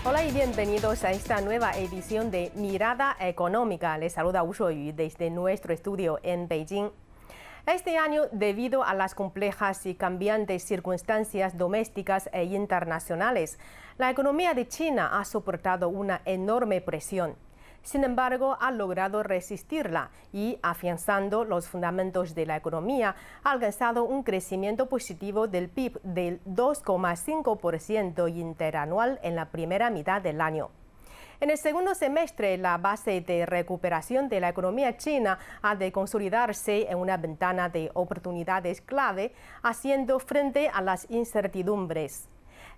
Hola y bienvenidos a esta nueva edición de Mirada Económica. Les saluda Wu Shuoyu desde nuestro estudio en Beijing. Este año, debido a las complejas y cambiantes circunstancias domésticas e internacionales, la economía de China ha soportado una enorme presión. Sin embargo, ha logrado resistirla y, afianzando los fundamentos de la economía, ha alcanzado un crecimiento positivo del PIB del 2,5% interanual en la primera mitad del año. En el segundo semestre, la base de recuperación de la economía china ha de consolidarse en una ventana de oportunidades clave, haciendo frente a las incertidumbres.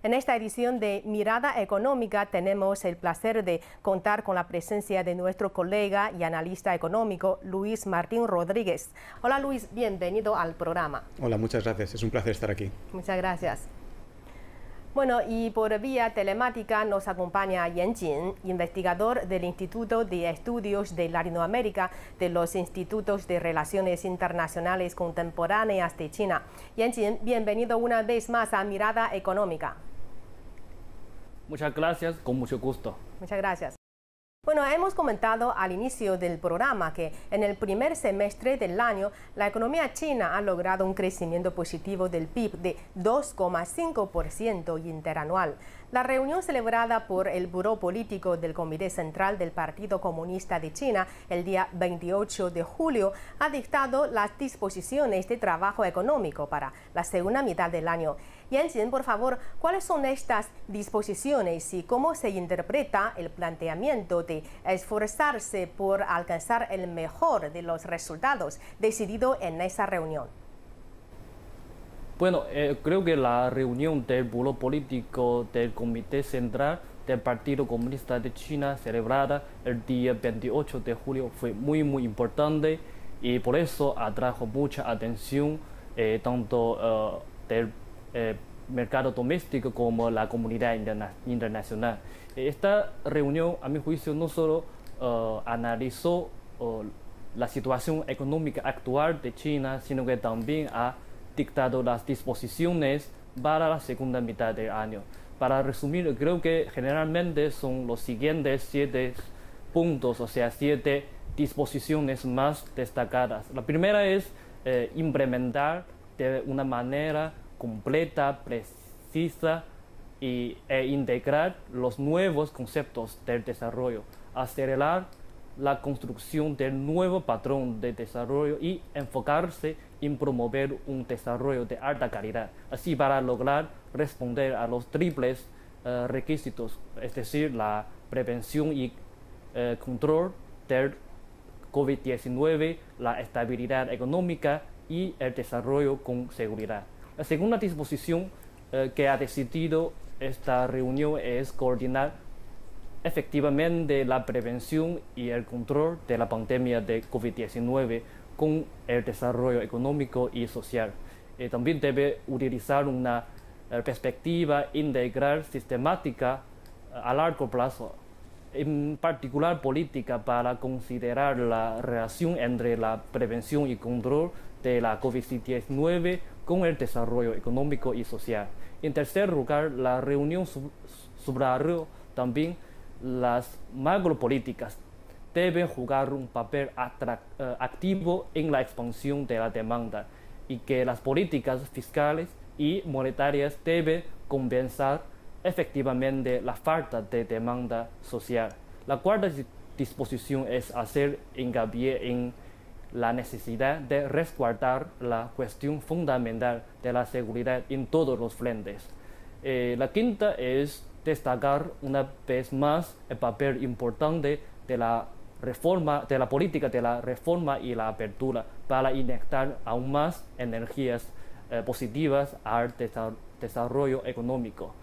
En esta edición de Mirada Económica tenemos el placer de contar con la presencia de nuestro colega y analista económico, Luis Martín Rodríguez. Hola Luis, bienvenido al programa. Hola, muchas gracias. Es un placer estar aquí. Muchas gracias. Bueno, y por vía telemática nos acompaña Yan Jin, investigador del Instituto de Estudios de Latinoamérica de los Institutos de Relaciones Internacionales Contemporáneas de China. Yan Jin, bienvenido una vez más a Mirada Económica. Muchas gracias, con mucho gusto. Muchas gracias. Bueno, hemos comentado al inicio del programa que en el primer semestre del año la economía china ha logrado un crecimiento positivo del PIB de 2,5% interanual. La reunión celebrada por el Buró Político del Comité Central del Partido Comunista de China el día 28 de julio ha dictado las disposiciones de trabajo económico para la segunda mitad del año. Yan Jin, por favor, ¿cuáles son estas disposiciones y cómo se interpreta el planteamiento de esforzarse por alcanzar el mejor de los resultados decidido en esa reunión? Bueno, creo que la reunión del Buró Político del Comité Central del Partido Comunista de China celebrada el día 28 de julio fue muy importante y por eso atrajo mucha atención tanto del mercado doméstico como la comunidad internacional. Esta reunión, a mi juicio, no solo analizó la situación económica actual de China, sino que también ha dictado las disposiciones para la segunda mitad del año. Para resumir, creo que generalmente son los siguientes 7 puntos, o sea, 7 disposiciones más destacadas. La primera es implementar de una manera completa, precisa e integrar los nuevos conceptos del desarrollo, acelerar la construcción del nuevo patrón de desarrollo y enfocarse en promover un desarrollo de alta calidad, así para lograr responder a los triples requisitos, es decir, la prevención y control del COVID-19, la estabilidad económica y el desarrollo con seguridad. La segunda disposición que ha decidido esta reunión es coordinar efectivamente la prevención y el control de la pandemia de COVID-19 con el desarrollo económico y social. También debe utilizar una perspectiva integral sistemática a largo plazo, en particular política, para considerar la relación entre la prevención y control de la COVID-19 con el desarrollo económico y social. En tercer lugar, la reunión subrayó también las macropolíticas deben jugar un papel activo en la expansión de la demanda y que las políticas fiscales y monetarias deben compensar efectivamente la falta de demanda social. La cuarta disposición es hacer hincapié en la necesidad de resguardar la cuestión fundamental de la seguridad en todos los frentes. La quinta es destacar una vez más el papel importante de la política de la reforma y la apertura para inyectar aún más energías positivas al desarrollo económico.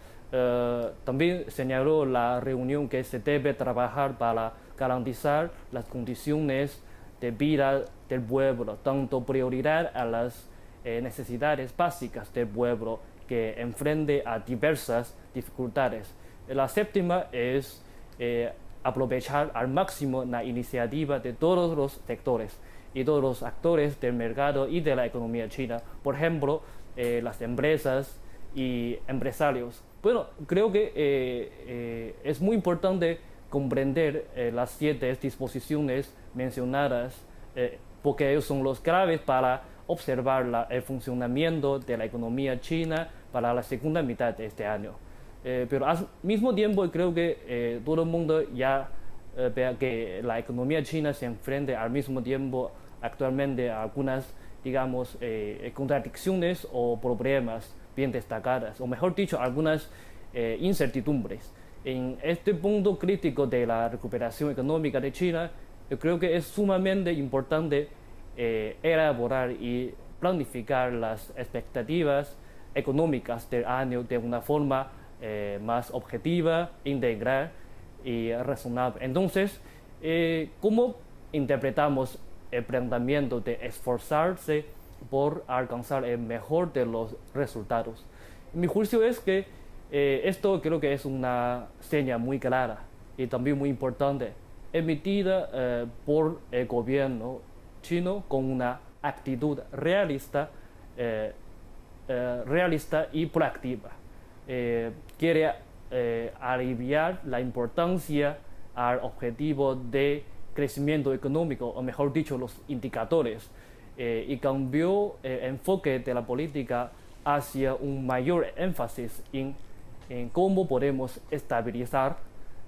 También señaló la reunión que se debe trabajar para garantizar las condiciones de vida del pueblo, dando prioridad a las necesidades básicas del pueblo que enfrente a diversas dificultades. La séptima es aprovechar al máximo la iniciativa de todos los sectores y todos los actores del mercado y de la economía china. Por ejemplo, las empresas y empresarios Bueno, creo que es muy importante comprender las 7 disposiciones mencionadas, porque ellos son los claves para observar el funcionamiento de la economía china para la segunda mitad de este año. Pero al mismo tiempo creo que todo el mundo ya vea que la economía china se enfrenta al mismo tiempo actualmente a algunas, digamos, contradicciones o problemas bien destacadas, o mejor dicho, algunas incertidumbres. En este punto crítico de la recuperación económica de China, yo creo que es sumamente importante elaborar y planificar las expectativas económicas del año de una forma más objetiva, integral y razonable. Entonces, ¿cómo interpretamos el planteamiento de esforzarse por alcanzar el mejor de los resultados? Mi juicio es que esto creo que es una señal muy clara y también muy importante, emitida por el gobierno chino con una actitud realista y proactiva. Quiere aliviar la importancia al objetivo de crecimiento económico, o mejor dicho, los indicadores, y cambió el enfoque de la política hacia un mayor énfasis en cómo podemos estabilizar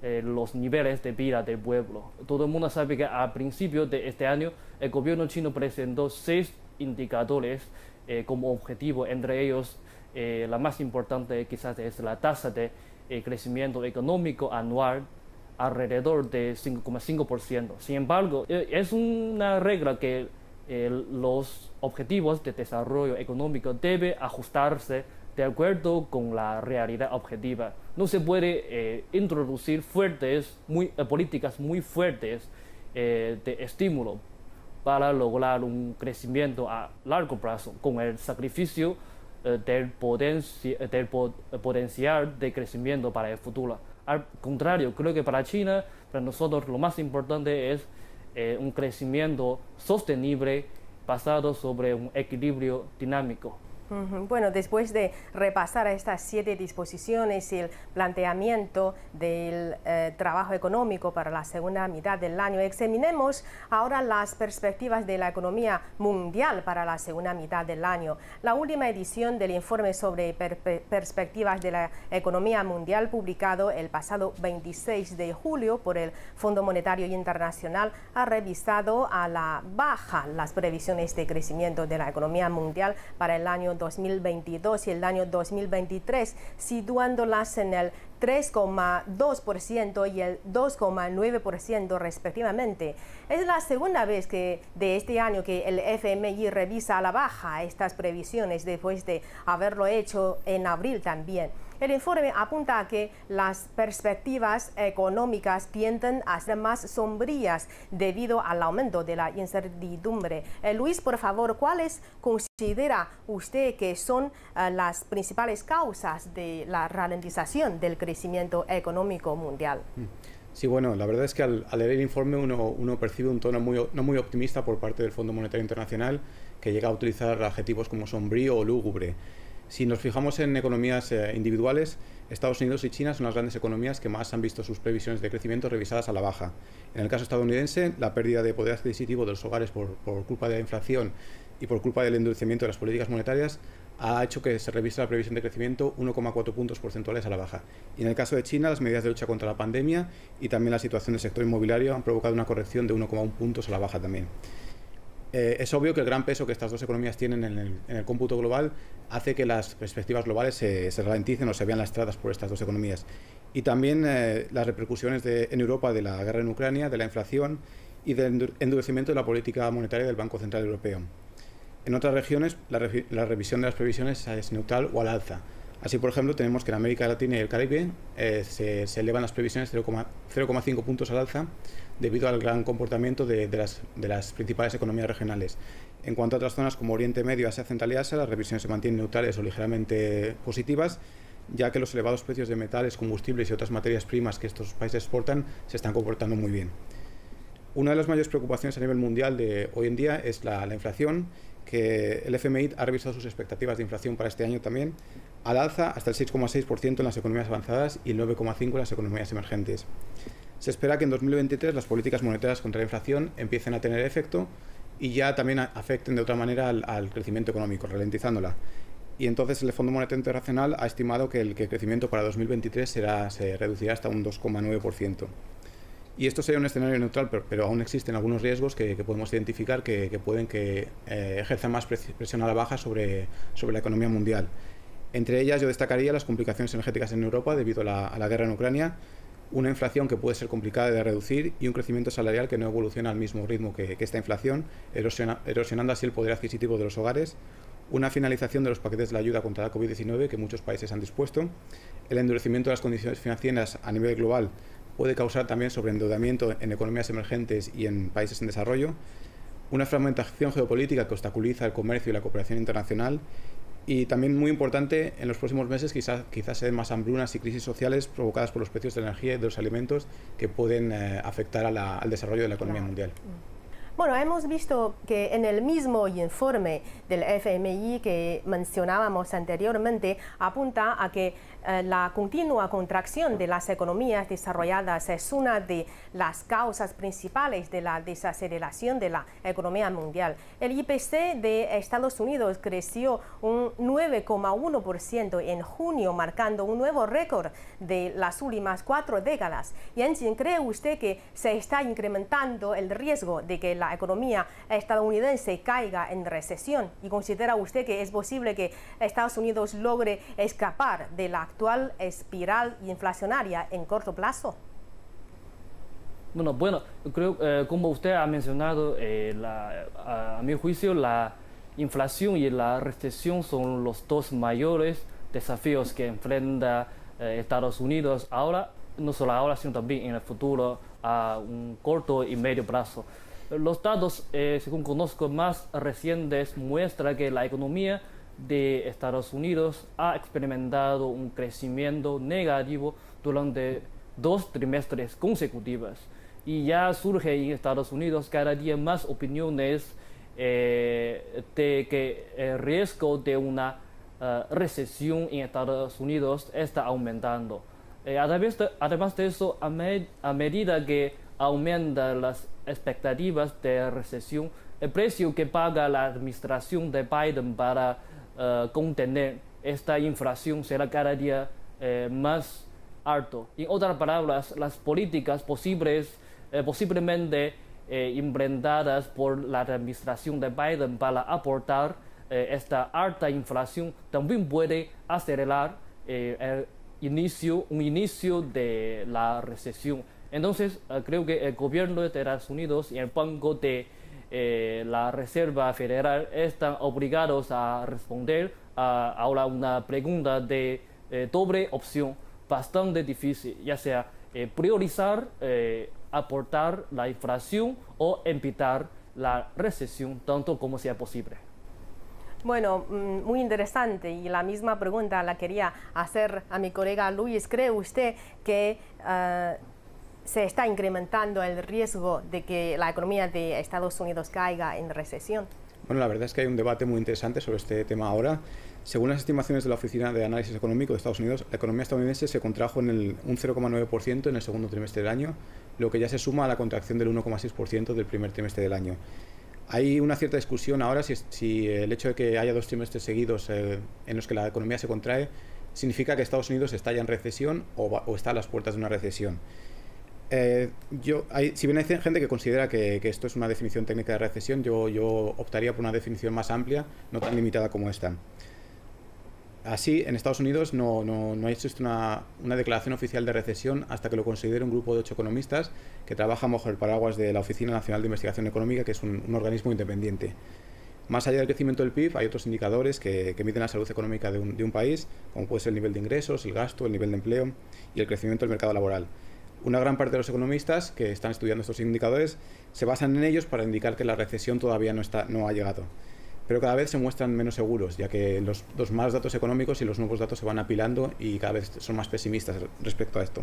los niveles de vida del pueblo. Todo el mundo sabe que a principios de este año el gobierno chino presentó 6 indicadores como objetivo, entre ellos la más importante quizás es la tasa de crecimiento económico anual alrededor de 5,5%. Sin embargo, es una regla que los objetivos de desarrollo económico deben ajustarse de acuerdo con la realidad objetiva. No se puede introducir políticas muy fuertes de estímulo para lograr un crecimiento a largo plazo con el sacrificio del potencial de crecimiento para el futuro. Al contrario, creo que para China, para nosotros lo más importante es un crecimiento sostenible basado sobre un equilibrio dinámico. Bueno, después de repasar estas 7 disposiciones y el planteamiento del trabajo económico para la segunda mitad del año, examinemos ahora las perspectivas de la economía mundial para la segunda mitad del año. La última edición del informe sobre perspectivas de la economía mundial, publicado el pasado 26 de julio por el Fondo Monetario Internacional, ha revisado a la baja las previsiones de crecimiento de la economía mundial para el año 2022 y el año 2023, situándolas en el 3,2% y el 2,9% respectivamente. Es la segunda vez de este año que el FMI revisa a la baja estas previsiones, después de haberlo hecho en abril también. El informe apunta a que las perspectivas económicas tienden a ser más sombrías debido al aumento de la incertidumbre. Luis, por favor, ¿cuáles considera usted que son las principales causas de la ralentización del crecimiento económico mundial? Sí, bueno, la verdad es que al leer el informe uno percibe un tono no muy optimista por parte del Fondo Monetario Internacional, que llega a utilizar adjetivos como sombrío o lúgubre. Si nos fijamos en economías individuales, Estados Unidos y China son las grandes economías que más han visto sus previsiones de crecimiento revisadas a la baja. En el caso estadounidense, la pérdida de poder adquisitivo de los hogares por culpa de la inflación y por culpa del endurecimiento de las políticas monetarias ha hecho que se revise la previsión de crecimiento 1,4 puntos porcentuales a la baja. Y en el caso de China, las medidas de lucha contra la pandemia y también la situación del sector inmobiliario han provocado una corrección de 1,1 puntos a la baja también. Es obvio que el gran peso que estas dos economías tienen en el cómputo global hace que las perspectivas globales se ralenticen o se vean lastradas por estas dos economías. Y también las repercusiones en Europa de la guerra en Ucrania, de la inflación y del endurecimiento de la política monetaria del Banco Central Europeo. En otras regiones, la revisión de las previsiones es neutral o al alza. Así, por ejemplo, tenemos que en América Latina y el Caribe se elevan las previsiones 0,5 puntos al alza debido al gran comportamiento de las principales economías regionales. En cuanto a otras zonas como Oriente Medio, Asia Central y Asia, las revisiones se mantienen neutrales o ligeramente positivas, ya que los elevados precios de metales, combustibles y otras materias primas que estos países exportan se están comportando muy bien. Una de las mayores preocupaciones a nivel mundial de hoy en día es la inflación, que el FMI ha revisado sus expectativas de inflación para este año también al alza hasta el 6,6% en las economías avanzadas y el 9,5% en las economías emergentes. Se espera que en 2023 las políticas monetarias contra la inflación empiecen a tener efecto y ya también afecten de otra manera al crecimiento económico, ralentizándola. Y entonces el Fondo Monetario Internacional ha estimado que el crecimiento para 2023 se reducirá hasta un 2,9%. Y esto sería un escenario neutral, pero aún existen algunos riesgos que podemos identificar que pueden ejerzan más presión a la baja sobre la economía mundial. Entre ellas yo destacaría las complicaciones energéticas en Europa debido a la guerra en Ucrania, una inflación que puede ser complicada de reducir y un crecimiento salarial que no evoluciona al mismo ritmo que esta inflación, erosionando así el poder adquisitivo de los hogares, una finalización de los paquetes de la ayuda contra la COVID-19 que muchos países han dispuesto, el endurecimiento de las condiciones financieras a nivel global puede causar también sobreendeudamiento en economías emergentes y en países en desarrollo, una fragmentación geopolítica que obstaculiza el comercio y la cooperación internacional y también muy importante, en los próximos meses quizás se den más hambrunas y crisis sociales provocadas por los precios de la energía y de los alimentos que pueden afectar al desarrollo de la economía mundial. Bueno, hemos visto que en el mismo informe del FMI que mencionábamos anteriormente apunta a que la continua contracción de las economías desarrolladas es una de las causas principales de la desaceleración de la economía mundial. El IPC de Estados Unidos creció un 9,1% en junio, marcando un nuevo récord de las últimas 4 décadas. Yanjin, ¿cree usted que se está incrementando el riesgo de que la economía estadounidense caiga en recesión? ¿Y considera usted que es posible que Estados Unidos logre escapar de la actual espiral inflacionaria en corto plazo? Bueno, creo, como usted ha mencionado, a mi juicio, la inflación y la recesión son los dos mayores desafíos que enfrenta Estados Unidos ahora, no solo ahora, sino también en el futuro a un corto y medio plazo. Los datos, según conozco, más recientes muestran que la economía de Estados Unidos ha experimentado un crecimiento negativo durante 2 trimestres consecutivos. Y ya surge en Estados Unidos cada día más opiniones de que el riesgo de una recesión en Estados Unidos está aumentando. Además de eso, a medida que aumentan las expectativas de recesión, el precio que paga la administración de Biden para contener esta inflación será cada día más alto. En otras palabras, las políticas posiblemente implementadas por la administración de Biden para aportar esta alta inflación también puede acelerar un inicio de la recesión. Entonces, creo que el gobierno de Estados Unidos y el Banco de la Reserva Federal están obligados a responder ahora una pregunta de doble opción bastante difícil, ya sea priorizar, aportar la inflación o evitar la recesión tanto como sea posible. Bueno, muy interesante, y la misma pregunta la quería hacer a mi colega Luis. ¿Cree usted que se está incrementando el riesgo de que la economía de Estados Unidos caiga en recesión? Bueno, la verdad es que hay un debate muy interesante sobre este tema ahora. Según las estimaciones de la Oficina de Análisis Económico de Estados Unidos, la economía estadounidense se contrajo en un 0,9% en el segundo trimestre del año, lo que ya se suma a la contracción del 1,6% del primer trimestre del año. Hay una cierta discusión ahora si el hecho de que haya 2 trimestres seguidos en los que la economía se contrae significa que Estados Unidos está ya en recesión o está a las puertas de una recesión. Si bien hay gente que considera que esto es una definición técnica de recesión, yo optaría por una definición más amplia, no tan limitada como esta. Así, en Estados Unidos no existe una declaración oficial de recesión hasta que lo considere un grupo de 8 economistas que trabajan bajo el paraguas de la Oficina Nacional de Investigación Económica, que es un organismo independiente. Más allá del crecimiento del PIB, hay otros indicadores que miden la salud económica de un país, como puede ser el nivel de ingresos, el gasto, el nivel de empleo y el crecimiento del mercado laboral. Una gran parte de los economistas que están estudiando estos indicadores se basan en ellos para indicar que la recesión todavía no ha llegado. Pero cada vez se muestran menos seguros, ya que los malos datos económicos y los nuevos datos se van apilando y cada vez son más pesimistas respecto a esto.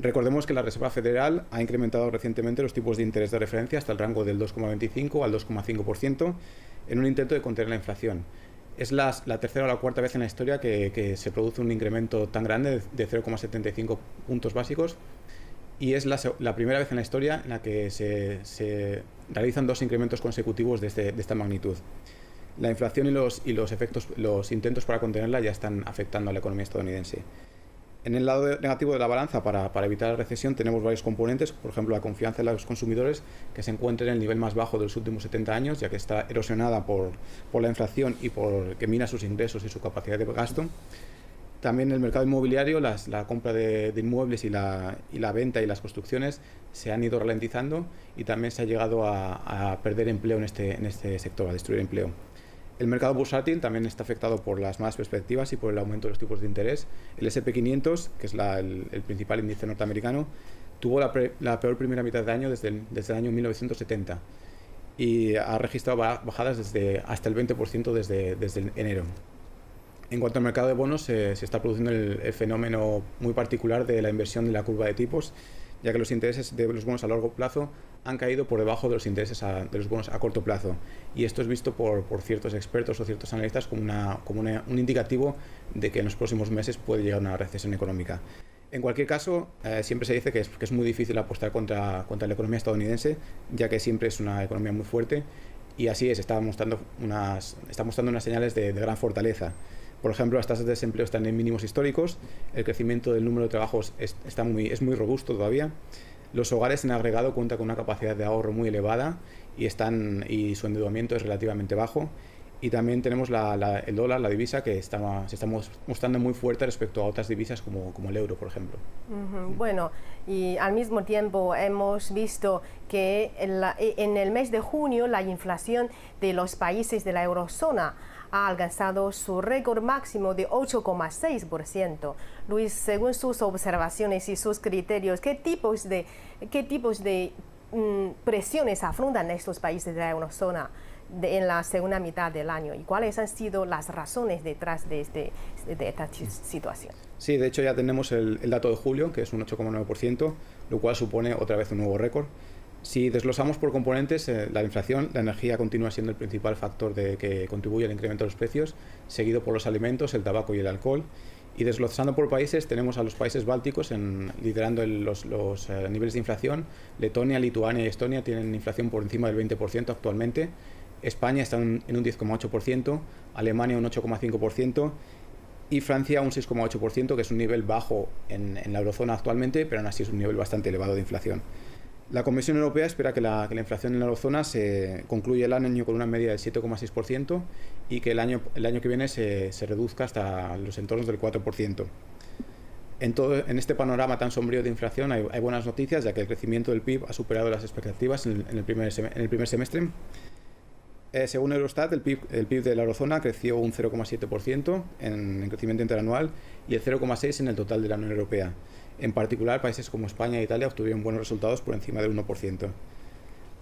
Recordemos que la Reserva Federal ha incrementado recientemente los tipos de interés de referencia hasta el rango del 2,25 al 2,5% en un intento de contener la inflación. Es la tercera o la cuarta vez en la historia que se produce un incremento tan grande de 0,75 puntos básicos, y es la primera vez en la historia en la que se realizan dos incrementos consecutivos de esta magnitud. La inflación y los intentos para contenerla ya están afectando a la economía estadounidense. En el lado negativo de la balanza, para evitar la recesión, tenemos varios componentes, por ejemplo, la confianza de los consumidores, que se encuentra en el nivel más bajo de los últimos 70 años, ya que está erosionada por la inflación y que mina sus ingresos y su capacidad de gasto. También el mercado inmobiliario, la compra de inmuebles y la venta y las construcciones se han ido ralentizando, y también se ha llegado a perder empleo en este sector, a destruir empleo. El mercado bursátil también está afectado por las malas perspectivas y por el aumento de los tipos de interés. El S&P 500, que es el principal índice norteamericano, tuvo la peor primera mitad de año desde el año 1970 y ha registrado bajadas hasta el 20% desde enero. En cuanto al mercado de bonos, se está produciendo el fenómeno muy particular de la inversión de la curva de tipos, ya que los intereses de los bonos a largo plazo han caído por debajo de los intereses de los bonos a corto plazo. Y esto es visto por ciertos expertos o ciertos analistas como un indicativo de que en los próximos meses puede llegar una recesión económica. En cualquier caso, siempre se dice que es muy difícil apostar contra la economía estadounidense, ya que siempre es una economía muy fuerte, y así es, está mostrando unas señales de gran fortaleza. Por ejemplo, las tasas de desempleo están en mínimos históricos, el crecimiento del número de trabajos es muy robusto todavía, los hogares en agregado cuentan con una capacidad de ahorro muy elevada y su endeudamiento es relativamente bajo, y también tenemos el dólar, la divisa, que se está mostrando muy fuerte respecto a otras divisas como el euro, por ejemplo. Bueno, y al mismo tiempo hemos visto que en el mes de junio la inflación de los países de la eurozona ha alcanzado su récord máximo de 8,6%. Luis, según sus observaciones y sus criterios, ¿qué tipos de presiones afrontan estos países de la eurozona en la segunda mitad del año? ¿Y cuáles han sido las razones detrás de esta situación? Sí, de hecho ya tenemos el dato de julio, que es un 8,9%, lo cual supone otra vez un nuevo récord. Si desglosamos por componentes, la inflación, la energía continúa siendo el principal factor que contribuye al incremento de los precios, seguido por los alimentos, el tabaco y el alcohol. Y desglosando por países, tenemos a los países bálticos liderando los niveles de inflación. Letonia, Lituania y Estonia tienen inflación por encima del 20% actualmente. España está en un 10,8%, Alemania un 8,5% y Francia un 6,8%, que es un nivel bajo en la eurozona actualmente, pero aún así es un nivel bastante elevado de inflación. La Comisión Europea espera que la inflación en la eurozona se concluya el año con una media del 7,6% y que el año que viene se reduzca hasta los entornos del 4%. En este panorama tan sombrío de inflación hay buenas noticias, ya que el crecimiento del PIB ha superado las expectativas en el primer semestre. Según Eurostat, el PIB de la eurozona creció un 0,7% en crecimiento interanual y el 0,6% en el total de la Unión Europea. En particular, países como España e Italia obtuvieron buenos resultados por encima del 1%.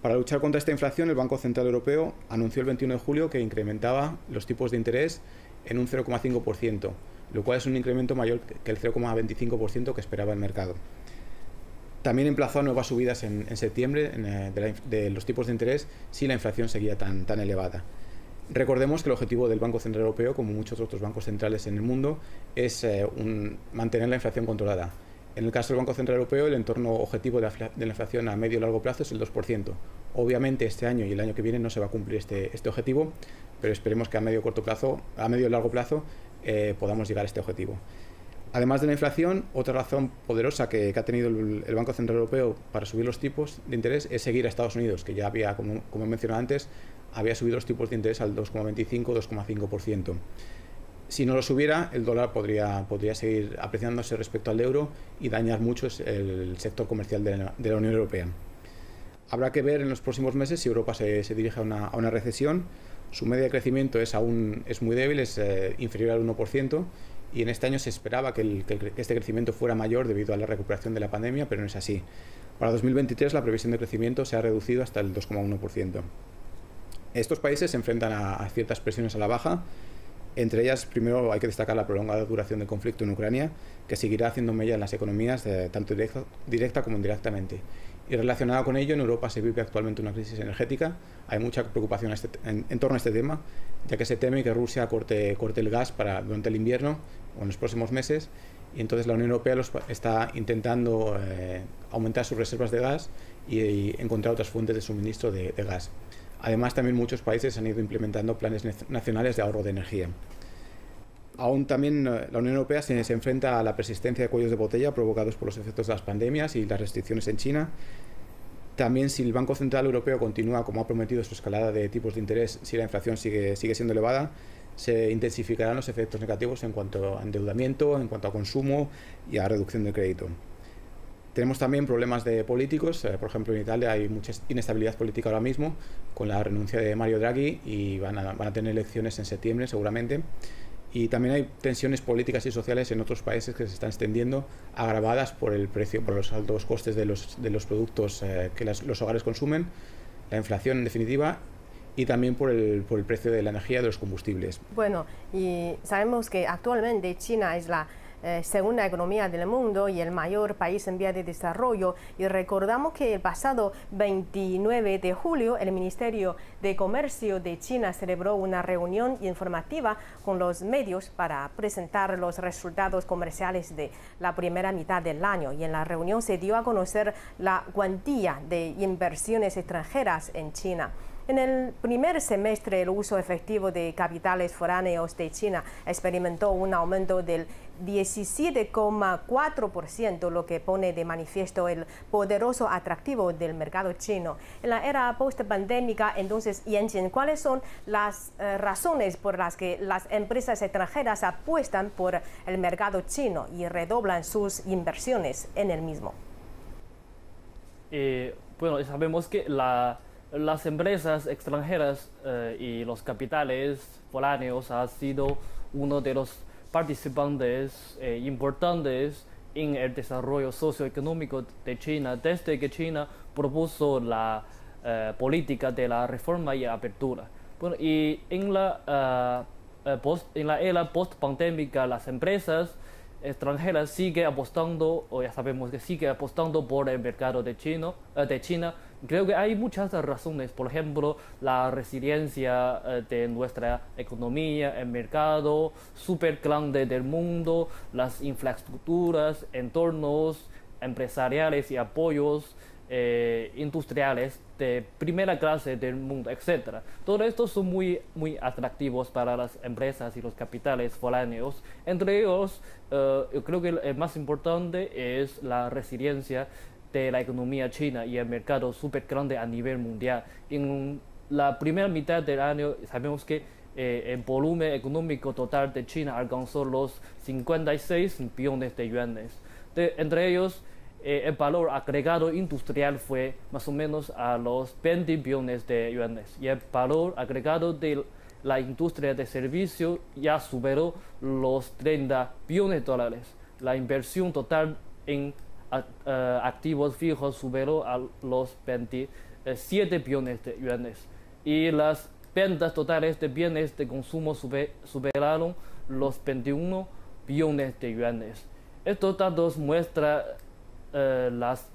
Para luchar contra esta inflación, el Banco Central Europeo anunció el 21 de julio que incrementaba los tipos de interés en un 0,5%, lo cual es un incremento mayor que el 0,25% que esperaba el mercado. También emplazó a nuevas subidas en septiembre de los tipos de interés si la inflación seguía tan elevada. Recordemos que el objetivo del Banco Central Europeo, como muchos otros bancos centrales en el mundo, es mantener la inflación controlada. En el caso del Banco Central Europeo, el entorno objetivo de la inflación a medio y largo plazo es el 2%. Obviamente este año y el año que viene no se va a cumplir este objetivo, pero esperemos que a medio y largo plazo podamos llegar a este objetivo. Además de la inflación, otra razón poderosa que ha tenido el Banco Central Europeo para subir los tipos de interés es seguir a Estados Unidos, que ya había, como he mencionado antes, había subido los tipos de interés al 2,25-2,5%. Si no lo subiera, el dólar podría seguir apreciándose respecto al euro y dañar mucho el sector comercial de la Unión Europea. Habrá que ver en los próximos meses si Europa se dirige a una recesión. Su media de crecimiento es muy débil, es inferior al 1%, y en este año se esperaba que este crecimiento fuera mayor debido a la recuperación de la pandemia, pero no es así. Para 2023 la previsión de crecimiento se ha reducido hasta el 2,1%. Estos países se enfrentan a ciertas presiones a la baja Entre ellas, primero hay que destacar la prolongada duración del conflicto en Ucrania, que seguirá haciendo mella en las economías, tanto directa como indirectamente. Y relacionada con ello, en Europa se vive actualmente una crisis energética. Hay mucha preocupación en torno a este tema, ya que se teme que Rusia corte el gas durante el invierno o en los próximos meses. Y entonces la Unión Europea está intentando aumentar sus reservas de gas y encontrar otras fuentes de suministro de gas. Además, también muchos países han ido implementando planes nacionales de ahorro de energía. Aún también la Unión Europea se enfrenta a la persistencia de cuellos de botella provocados por los efectos de las pandemias y las restricciones en China. También, si el Banco Central Europeo continúa como ha prometido su escalada de tipos de interés, si la inflación sigue siendo elevada, se intensificarán los efectos negativos en cuanto a endeudamiento, en cuanto a consumo y a reducción de crédito. Tenemos también problemas de políticos. Por ejemplo, en Italia hay mucha inestabilidad política ahora mismo con la renuncia de Mario Draghi y van a tener elecciones en septiembre seguramente. Y también hay tensiones políticas y sociales en otros países que se están extendiendo, agravadas por los altos costes de los productos que los hogares consumen, la inflación en definitiva, y también por el precio de la energía y de los combustibles. Bueno, y sabemos que actualmente China es la segunda economía del mundo y el mayor país en vía de desarrollo, y recordamos que el pasado 29 de julio el Ministerio de Comercio de China celebró una reunión informativa con los medios para presentar los resultados comerciales de la primera mitad del año, y en la reunión se dio a conocer la cuantía de inversiones extranjeras en China. En el primer semestre, el uso efectivo de capitales foráneos de China experimentó un aumento del 17,4%, lo que pone de manifiesto el poderoso atractivo del mercado chino. En la era post-pandémica, entonces, Yanjin, ¿cuáles son las razones por las que las empresas extranjeras apuestan por el mercado chino y redoblan sus inversiones en el mismo? Bueno, sabemos que las empresas extranjeras y los capitales foráneos han sido uno de los participantes importantes en el desarrollo socioeconómico de China desde que China propuso la política de la reforma y apertura. Bueno, y en la era post-pandémica, las empresas extranjeras siguen apostando, o ya sabemos que sigue apostando por el mercado de China. Creo que hay muchas razones, por ejemplo, la resiliencia de nuestra economía, el mercado súper grande del mundo, las infraestructuras, entornos empresariales y apoyos industriales de primera clase del mundo, etc. Todo esto son muy atractivos para las empresas y los capitales foráneos. Entre ellos, yo creo que el más importante es la resiliencia de la economía china y el mercado súper grande a nivel mundial. En la primera mitad del año sabemos que el volumen económico total de China alcanzó los 56 billones de yuanes. Entre ellos, el valor agregado industrial fue más o menos a los 20 billones de yuanes, y el valor agregado de la industria de servicio ya superó los 30 billones de dólares. La inversión total en activos fijos superó a los 27 billones de yuanes, y las ventas totales de bienes de consumo superaron los 21 billones de yuanes. Estos datos muestran las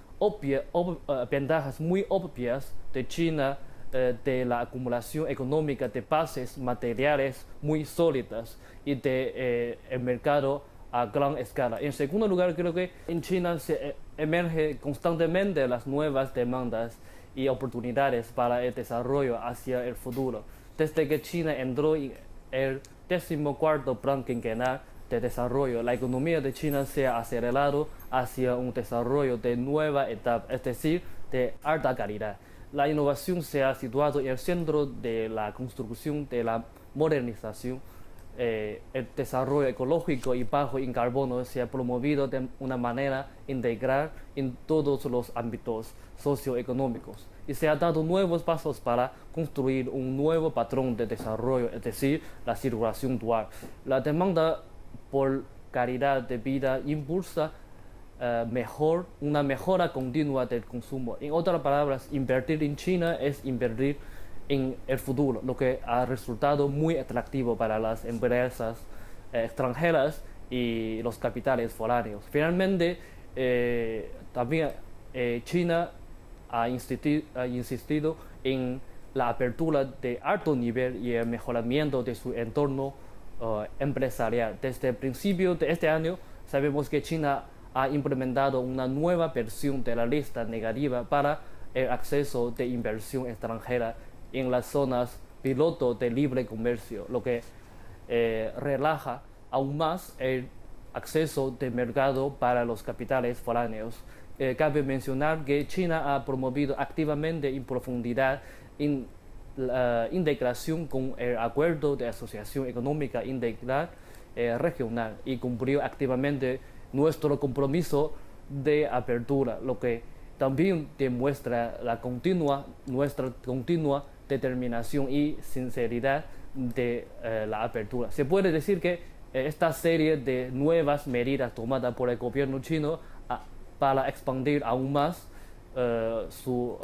ventajas muy obvias de China de la acumulación económica de bases materiales muy sólidas y de el mercado a gran escala. En segundo lugar, creo que en China se emergen constantemente las nuevas demandas y oportunidades para el desarrollo hacia el futuro. Desde que China entró en el 14º Plan Quinquenal de desarrollo, la economía de China se ha acelerado hacia un desarrollo de nueva etapa, es decir, de alta calidad. La innovación se ha situado en el centro de la construcción de la modernización. El desarrollo ecológico y bajo en carbono se ha promovido de una manera integral en todos los ámbitos socioeconómicos, y se han dado nuevos pasos para construir un nuevo patrón de desarrollo, es decir, la circulación dual. La demanda por calidad de vida impulsa una mejora continua del consumo. En otras palabras, invertir en China es invertir en el futuro, lo que ha resultado muy atractivo para las empresas extranjeras y los capitales foráneos. Finalmente, también China ha insistido en la apertura de alto nivel y el mejoramiento de su entorno empresarial. Desde el principio de este año, sabemos que China ha implementado una nueva versión de la lista negativa para el acceso de inversión extranjera en las zonas piloto de libre comercio, lo que relaja aún más el acceso de mercado para los capitales foráneos. Cabe mencionar que China ha promovido activamente en profundidad la integración con el Acuerdo de Asociación Económica Integral Regional y cumplió activamente nuestro compromiso de apertura, lo que también demuestra nuestra continua determinación y sinceridad de la apertura. Se puede decir que esta serie de nuevas medidas tomadas por el gobierno chino para expandir aún más su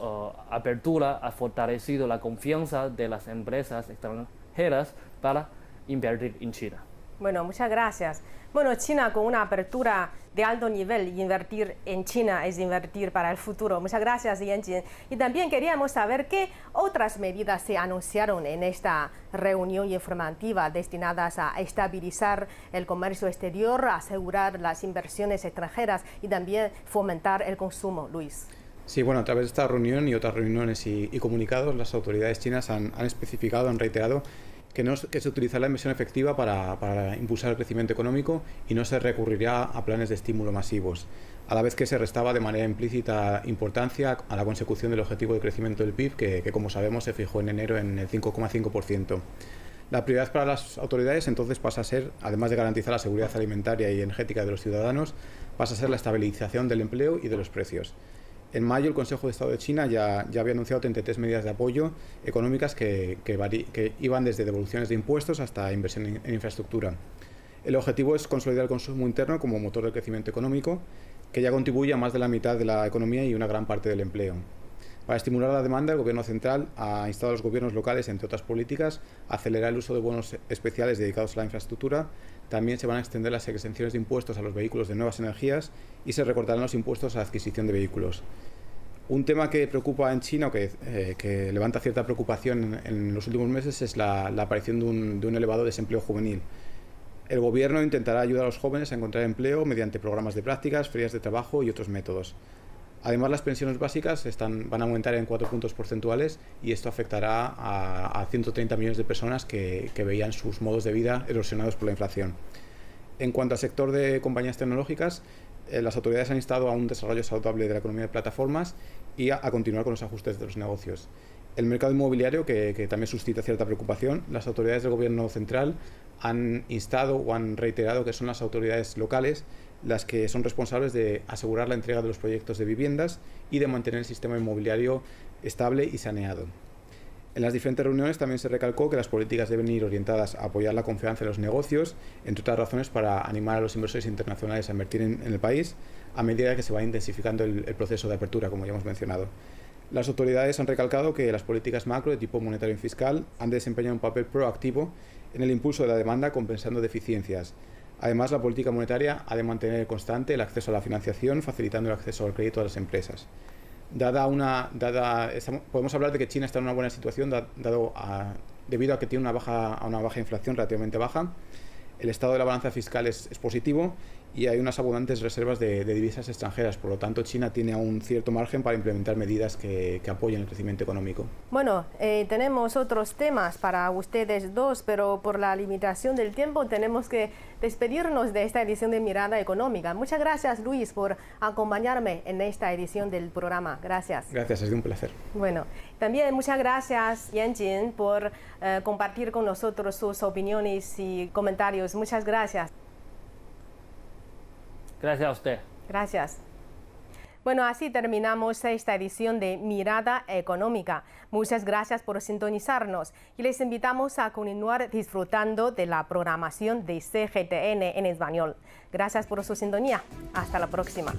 apertura ha fortalecido la confianza de las empresas extranjeras para invertir en China. Bueno, muchas gracias. Bueno, China con una apertura de alto nivel, invertir en China es invertir para el futuro. Muchas gracias, Yan Jin. Y también queríamos saber qué otras medidas se anunciaron en esta reunión informativa destinadas a estabilizar el comercio exterior, asegurar las inversiones extranjeras y también fomentar el consumo. Luis. Sí, bueno, a través de esta reunión y otras reuniones y comunicados, las autoridades chinas han especificado, han reiterado que se utilizará la inversión efectiva para impulsar el crecimiento económico y no se recurrirá a planes de estímulo masivos, a la vez que se restaba de manera implícita importancia a la consecución del objetivo de crecimiento del PIB, que como sabemos se fijó en enero en el 5,5%. La prioridad para las autoridades entonces pasa a ser, además de garantizar la seguridad alimentaria y energética de los ciudadanos, pasa a ser la estabilización del empleo y de los precios. En mayo, el Consejo de Estado de China ya había anunciado 33 medidas de apoyo económicas que iban desde devoluciones de impuestos hasta inversión en infraestructura. El objetivo es consolidar el consumo interno como motor del crecimiento económico, que ya contribuye a más de la mitad de la economía y una gran parte del empleo. Para estimular la demanda, el Gobierno central ha instado a los gobiernos locales, entre otras políticas, a acelerar el uso de bonos especiales dedicados a la infraestructura. También se van a extender las exenciones de impuestos a los vehículos de nuevas energías y se recortarán los impuestos a la adquisición de vehículos. Un tema que preocupa en China, o que levanta cierta preocupación en los últimos meses, es la aparición de un elevado desempleo juvenil. El Gobierno intentará ayudar a los jóvenes a encontrar empleo mediante programas de prácticas, ferias de trabajo y otros métodos. Además, las pensiones básicas van a aumentar en 4 puntos porcentuales y esto afectará a 130 millones de personas que veían sus modos de vida erosionados por la inflación. En cuanto al sector de compañías tecnológicas, las autoridades han instado a un desarrollo saludable de la economía de plataformas y a continuar con los ajustes de los negocios. El mercado inmobiliario, que también suscita cierta preocupación, las autoridades del Gobierno central han instado o han reiterado que son las autoridades locales las que son responsables de asegurar la entrega de los proyectos de viviendas y de mantener el sistema inmobiliario estable y saneado. En las diferentes reuniones también se recalcó que las políticas deben ir orientadas a apoyar la confianza en los negocios, entre otras razones para animar a los inversores internacionales a invertir en el país a medida que se va intensificando el proceso de apertura, como ya hemos mencionado. Las autoridades han recalcado que las políticas macro de tipo monetario y fiscal han de desempeñar un papel proactivo en el impulso de la demanda compensando deficiencias. Además, la política monetaria ha de mantener constante el acceso a la financiación, facilitando el acceso al crédito a las empresas. Podemos hablar de que China está en una buena situación debido a que tiene una baja inflación relativamente baja. El estado de la balanza fiscal es positivo y hay unas abundantes reservas de divisas extranjeras. Por lo tanto, China tiene aún cierto margen para implementar medidas que apoyen el crecimiento económico. Bueno, tenemos otros temas para ustedes dos, pero por la limitación del tiempo tenemos que despedirnos de esta edición de Mirada Económica. Muchas gracias, Luis, por acompañarme en esta edición del programa. Gracias. Gracias, ha sido un placer. Bueno, también muchas gracias, Yan Jin, por compartir con nosotros sus opiniones y comentarios. Muchas gracias. Gracias a usted. Gracias. Bueno, así terminamos esta edición de Mirada Económica. Muchas gracias por sintonizarnos y les invitamos a continuar disfrutando de la programación de CGTN en español. Gracias por su sintonía. Hasta la próxima.